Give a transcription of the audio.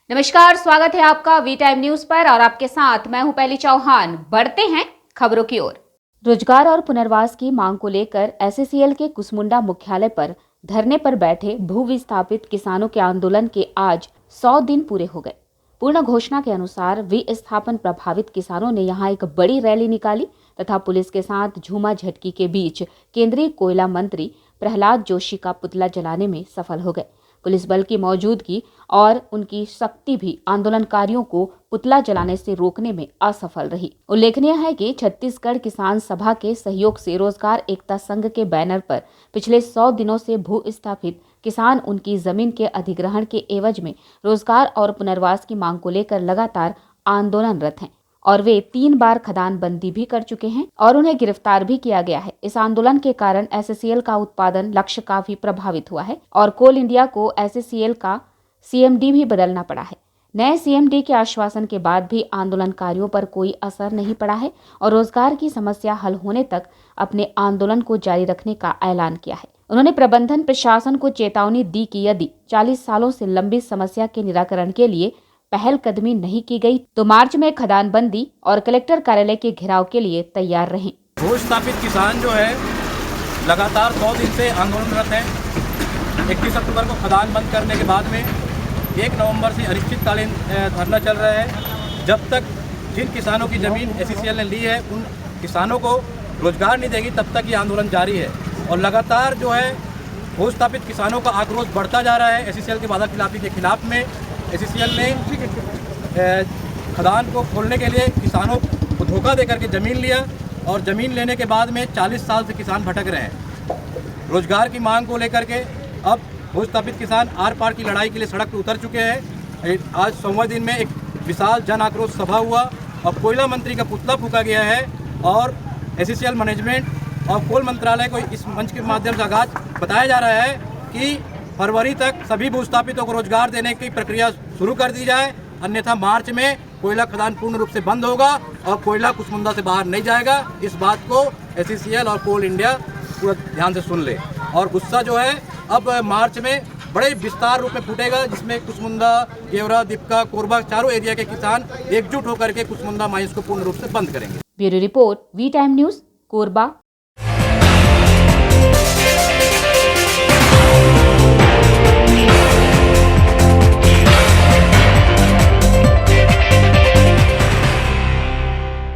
नमस्कार, स्वागत है आपका वी टाइम न्यूज पर और आपके साथ मैं हूं पहली चौहान। बढ़ते हैं खबरों की ओर। रोजगार और पुनर्वास की मांग को लेकर एससीएल के कुसमुंडा मुख्यालय पर धरने पर बैठे भू विस्थापित किसानों के आंदोलन के आज 100 दिन पूरे हो गए। पूर्ण घोषणा के अनुसार विस्थापन प्रभावित किसानों ने यहां एक बड़ी रैली निकाली तथा पुलिस के साथ झूमा झटकी के बीच केंद्रीय कोयला मंत्री प्रहलाद जोशी का पुतला जलाने में सफल हो गए। पुलिस बल की मौजूदगी और उनकी शक्ति भी आंदोलनकारियों को पुतला जलाने से रोकने में असफल रही। उल्लेखनीय है कि छत्तीसगढ़ किसान सभा के सहयोग से रोजगार एकता संघ के बैनर पर पिछले 100 दिनों से भू स्थापित किसान उनकी जमीन के अधिग्रहण के एवज में रोजगार और पुनर्वास की मांग को लेकर लगातार आंदोलनरत हैं और वे 3 बार खदान बंदी भी कर चुके हैं और उन्हें गिरफ्तार भी किया गया है। इस आंदोलन के कारण एससीएल का उत्पादन लक्ष्य काफी प्रभावित हुआ है और कोल इंडिया को एससीएल का सीएमडी भी बदलना पड़ा है। नए सीएमडी के आश्वासन के बाद भी आंदोलनकारियों पर कोई असर नहीं पड़ा है और रोजगार की समस्या हल होने तक अपने आंदोलन को जारी रखने का ऐलान किया है। उन्होंने प्रबंधन प्रशासन को चेतावनी दी कि यदि 40 सालों से लंबी समस्या के निराकरण के लिए पहल कदमी नहीं की गई तो मार्च में खदान बंदी और कलेक्टर कार्यालय के घेराव के लिए तैयार रहें। भूस्थापित किसान जो है लगातार 100 दिन से आंदोलनरत है। 31 अक्टूबर को खदान बंद करने के बाद में 1 नवंबर से अनिश्चितकालीन धरना चल रहा है। जब तक जिन किसानों की ज़मीन एससीएल ने ली है उन किसानों को रोजगार नहीं देगी तब तक ये आंदोलन जारी है और लगातार जो है भूस्थापित किसानों का आक्रोश बढ़ता जा रहा है। एससीएल की वादाखिलाफी के खिलाफ में एससीएल ने खदान को खोलने के लिए किसानों को धोखा देकर के ज़मीन लिया और ज़मीन लेने के बाद में 40 साल से किसान भटक रहे हैं। रोजगार की मांग को लेकर के अब भूस्थापित किसान आर पार की लड़ाई के लिए सड़क पर उतर चुके हैं। आज 100वें दिन में एक विशाल जन आक्रोश सभा हुआ और कोयला मंत्री का पुतला फूंका गया है और एससीएल मैनेजमेंट और कोल मंत्रालय को इस मंच के माध्यम से आगाज बताया जा रहा है कि फरवरी तक सभी भूस्थापितों को रोजगार देने की प्रक्रिया शुरू कर दी जाए, अन्यथा मार्च में कोयला खदान पूर्ण रूप से बंद होगा और कोयला कुसमुंडा से बाहर नहीं जाएगा। इस बात को एससीएल और कोल इंडिया पूरा ध्यान से सुन ले और गुस्सा जो है अब मार्च में बड़े विस्तार रूप में फूटेगा, जिसमें कुसमुंडा, गेवरा, दीपका, कोरबा चारों एरिया के किसान एकजुट होकर के कुसमुंडा माइंस को पूर्ण रूप से बंद करेंगे। Bureau report, V time news, Korba.